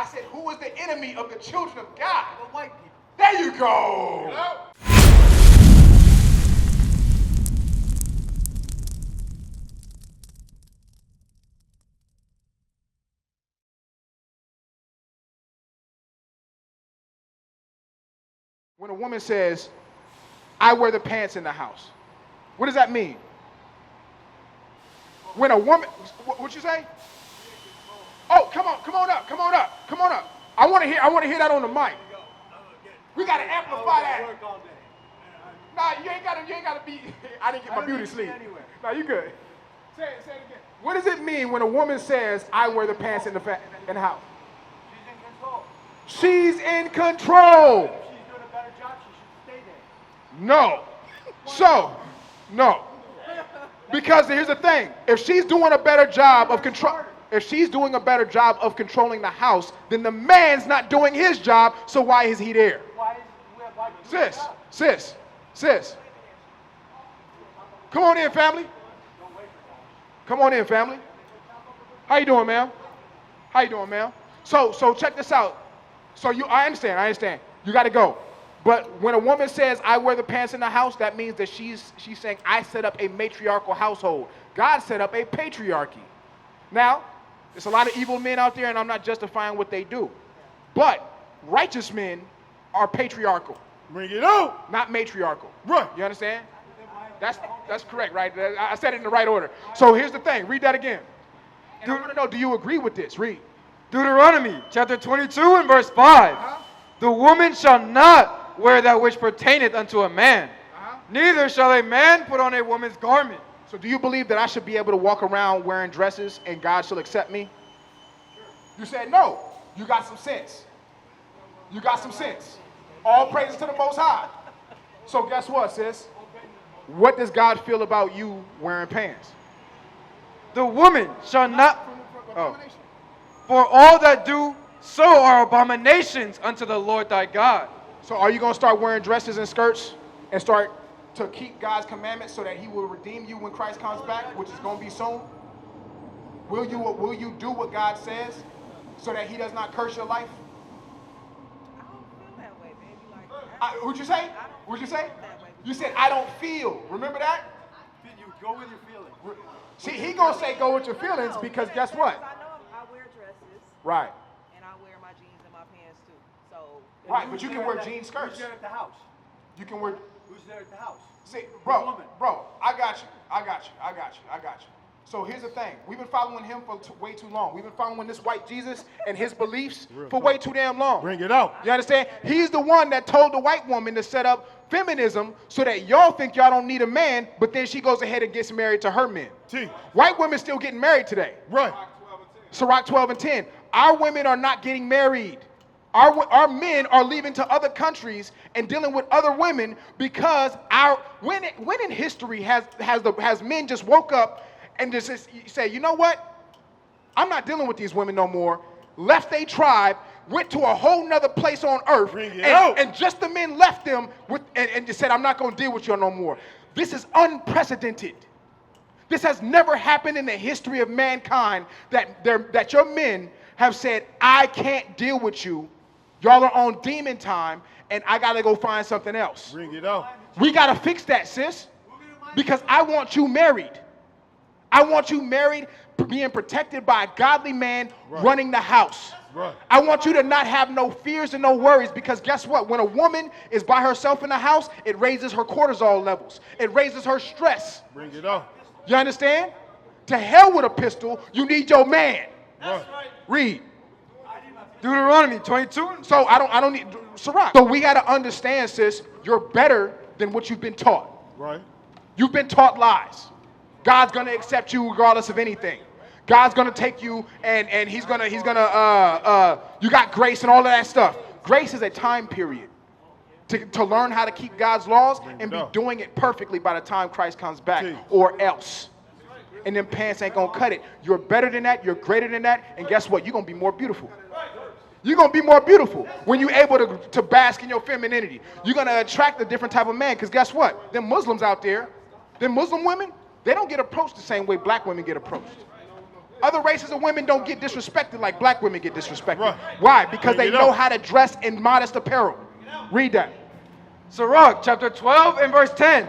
I said, who is the enemy of the children of God? The white people. There you go. Hello? When a woman says, I wear the pants in the house, what does that mean? When a woman, what you say? Oh, come on up. I want to hear that on the mic. We got to amplify that. Nah, you ain't gotta be, I didn't get my beauty sleep. No, you good. Say it again. What does it mean when a woman says, I wear the pants in the house? She's in control. She's in control. If she's doing a better job, she should stay there. No. So, no. Because here's the thing. If she's doing a better job of controlling the house, then the man's not doing his job, so why is he there? Sis. Come on in, family. How you doing, ma'am? So check this out. I understand. You got to go. But when a woman says, I wear the pants in the house, that means that she's saying, I set up a matriarchal household. God set up a patriarchy. Now, there's a lot of evil men out there, and I'm not justifying what they do. But righteous men are patriarchal. Bring it out. Not matriarchal. Right. You understand? That's correct, right? I said it in the right order. So here's the thing. Read that again. And I want to know, do you agree with this? Read. Deuteronomy chapter 22 and verse 5. The woman shall not wear that which pertaineth unto a man. Neither shall a man put on a woman's garment. So do you believe that I should be able to walk around wearing dresses and God shall accept me? You said no. You got some sense. All praises to the Most High. So guess what, sis? What does God feel about you wearing pants? The woman shall not... For all that do so are abominations unto the Lord thy God. So are you going to start wearing dresses and skirts and start to keep God's commandments so that he will redeem you when Christ comes back, which is going to be soon? Will you do what God says so that he does not curse your life? I don't feel that way, baby. What'd you say? You said, I don't feel. Remember that? You go with your feelings. See, he going to say go with your feelings because guess what? I know I wear dresses. Right. And I wear my jeans and my pants too. So. Right, but you can wear jean skirts. Who's there at the house? You can wear... Who's there at the house? See, bro, I got you. So here's the thing. We've been following him for way too long. We've been following this white Jesus and his beliefs for way too damn long. Bring it out. You understand? He's the one that told the white woman to set up feminism so that y'all think y'all don't need a man, but then she goes ahead and gets married to her men. White women still getting married today. Right. Sirach 12 and 10. Our women are not getting married. Our men are leaving to other countries and dealing with other women because when in history has men just woke up and just say, you know what? I'm not dealing with these women no more. Left their tribe, went to a whole nother place on earth, and just the men left them and just said, I'm not going to deal with you no more. This is unprecedented. This has never happened in the history of mankind that your men have said, I can't deal with you. Y'all are on demon time, and I got to go find something else. Bring it out. We got to fix that, sis, because I want you married. I want you married, being protected by a godly man running the house. Right. I want you to not have no fears and no worries because guess what? When a woman is by herself in the house, it raises her cortisol levels. It raises her stress. Bring it out. You understand? To hell with a pistol, you need your man. Right. Read. Deuteronomy 22. So I don't need Sirach. So we got to understand, sis, you're better than what you've been taught. Right. You've been taught lies. God's going to accept you regardless of anything. God's going to take you and he's going to you got grace and all of that stuff. Grace is a time period to learn how to keep God's laws and be doing it perfectly by the time Christ comes back or else. And them pants ain't going to cut it. You're better than that. You're greater than that. And guess what? You're going to be more beautiful. You're going to be more beautiful when you're able to bask in your femininity. You're going to attract a different type of man because guess what? Them Muslims out there, them Muslim women, they don't get approached the same way black women get approached. Other races of women don't get disrespected like black women get disrespected. Right. Why? Because Bring they it know up. how to dress in modest apparel. Read that. Sirach chapter 12 and verse 10.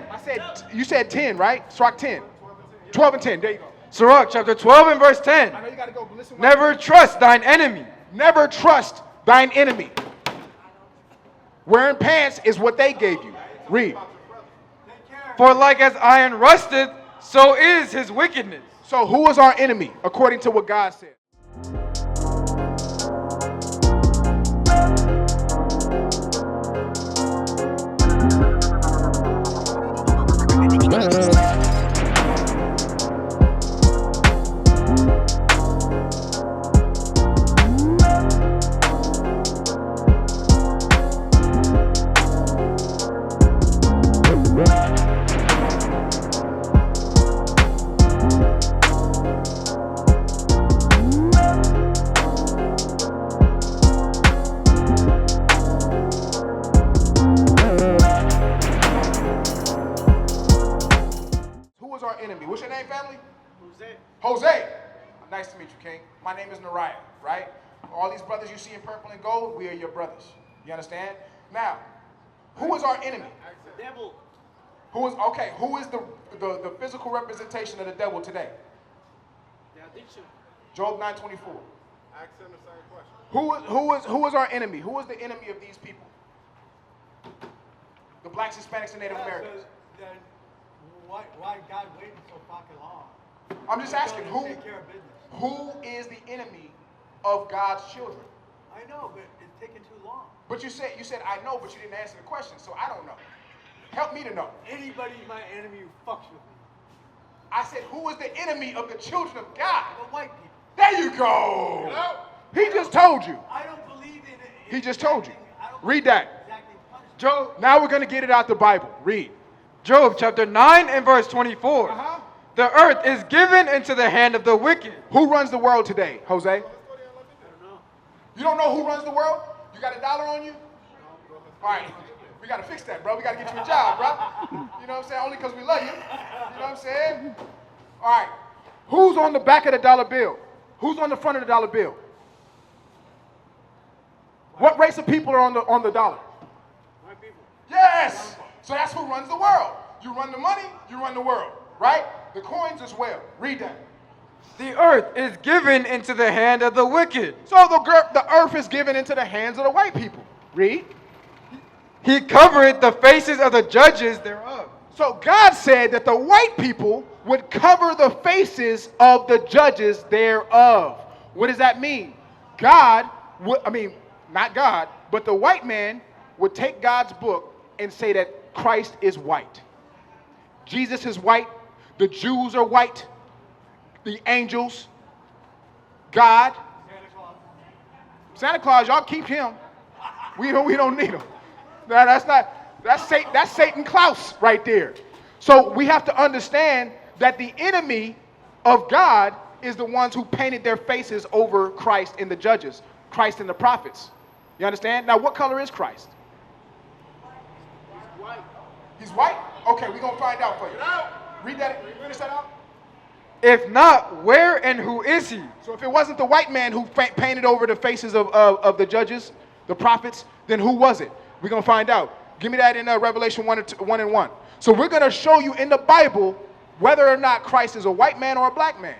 You said 10, right? Sirach 10. 12 and 10. There you go. Sirach chapter 12 and verse 10. I know you gotta go, but listen. Never trust thine enemy. Never trust thine enemy. Wearing pants is what they gave you. Read. For like as iron rusteth, so is his wickedness. So who is our enemy according to what God said? Who is our enemy? What's your name, family? Jose. Jose. Nice to meet you, King. My name is Nariah, right? All these brothers you see in purple and gold, we are your brothers. You understand? Now, who is our enemy? The devil. Who is the physical representation of the devil today? The addiction. Job 9:24. Ask him the same question. Who is our enemy? Who is the enemy of these people? The blacks, Hispanics, and Native Americans. Then why God waiting so fucking long? I'm just asking, Who take care of business? who is the enemy of God's children? I know, but it's taking too long. But you said I know, but you didn't answer the question, so I don't know. Help me to know. Anybody's my enemy who fucks with me. I said, who is the enemy of the children of God? The white people. There you go. He just told you. I don't believe in it. He just told you. I don't Read believe that. in exacting punishment. Job, Now we're going to get it out the Bible. Read. Job chapter 9 and verse 24. Uh-huh. The earth is given into the hand of the wicked. Who runs the world today, Jose? I don't know. You don't know who runs the world? You got $1 on you? All right. We got to fix that, bro. We got to get you a job, bro. You know what I'm saying? Only because we love you. You know what I'm saying? All right. Who's on the back of the dollar bill? Who's on the front of the dollar bill? What race of people are on the dollar? White people. Yes. So that's who runs the world. You run the money, you run the world, right? The coins as well. Read that. The earth is given into the hand of the wicked. So the earth is given into the hands of the white people. Read. He covereth the faces of the judges thereof. So God said that the white people would cover the faces of the judges thereof. What does that mean? God would, not God, but the white man would take God's book and say that Christ is white. Jesus is white. The Jews are white. The angels. God. Santa Claus, y'all keep him. We don't need him. That's Satan Klaus right there. So we have to understand that the enemy of God is the ones who painted their faces over Christ and the judges, Christ and the prophets. You understand? Now, what color is Christ? He's white. He's white? Okay, we're going to find out for you. Read that. Finish that out. If not, where and who is he? So if it wasn't the white man who painted over the faces of the judges, the prophets, then who was it? We're going to find out. Give me that in Revelation 1 and 1. So we're going to show you in the Bible whether or not Christ is a white man or a black man.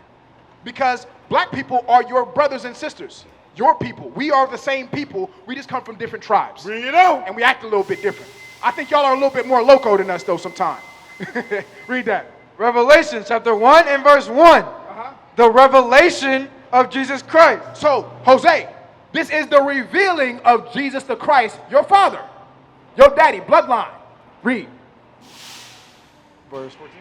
Because black people are your brothers and sisters. Your people. We are the same people. We just come from different tribes. Bring it out. And we act a little bit different. I think y'all are a little bit more loco than us, though, sometimes. Read that. Revelation chapter 1 and verse 1. The revelation of Jesus Christ. So, Jose, this is the revealing of Jesus the Christ, your father, your daddy, bloodline. Read. Verse 14.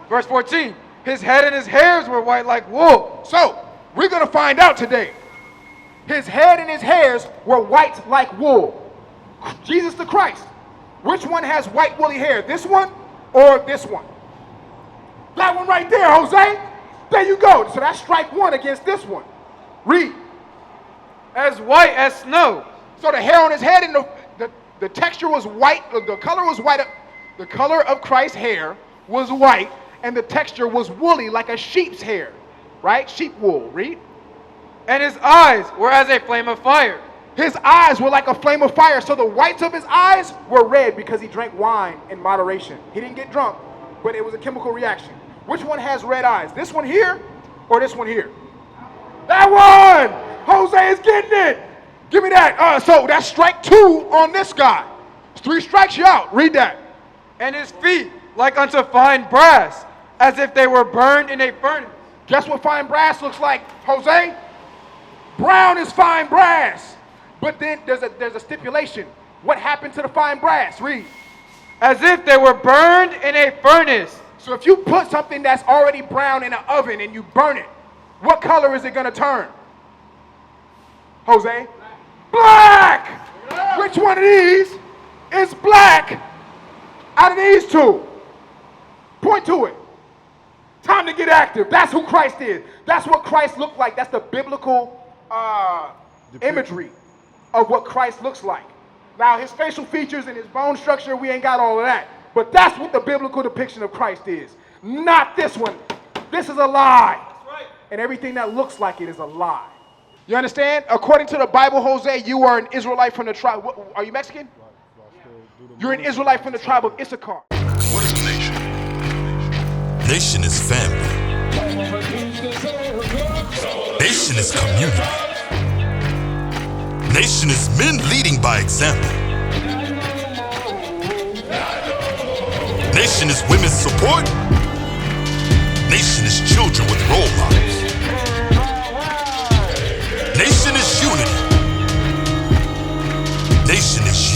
Verse 14. His head and his hairs were white like wool. So, we're going to find out today. His head and his hairs were white like wool. Jesus the Christ. Which one has white woolly hair? This one or this one? That one right there, Jose. There you go. So that's strike one against this one. Read. As white as snow. So the hair on his head and the texture was white. The color was white. The color of Christ's hair was white, and the texture was woolly like a sheep's hair. right? Sheep wool, read. And his eyes were as a flame of fire. His eyes were like a flame of fire. So the whites of his eyes were red because he drank wine in moderation. He didn't get drunk, but it was a chemical reaction. Which one has red eyes? This one here or this one here? That one! Jose is getting it. Give me that. So that's strike 2 on this guy. It's 3 strikes you out. Read that. And his feet like unto fine brass, as if they were burned in a furnace. Guess what fine brass looks like, Jose? Brown is fine brass. But then there's a stipulation. What happened to the fine brass? Read. As if they were burned in a furnace. So if you put something that's already brown in an oven and you burn it, what color is it going to turn? Jose? Black! Which one of these is black out of these 2? Point to it. Time to get active. That's who Christ is. That's what Christ looked like. That's the biblical imagery of what Christ looks like. Now, his facial features and his bone structure, we ain't got all of that. But that's what the biblical depiction of Christ is. Not this one. This is a lie. That's right. And everything that looks like it is a lie. You understand? According to the Bible, Jose, you are an Israelite from the tribe. Are you Mexican? You're an Israelite from the tribe of Issachar. What is a nation? Nation is family. Nation is community. Nation is men leading by example. Nation is women's support. Nation is children with role models. Nation is unity. Nation is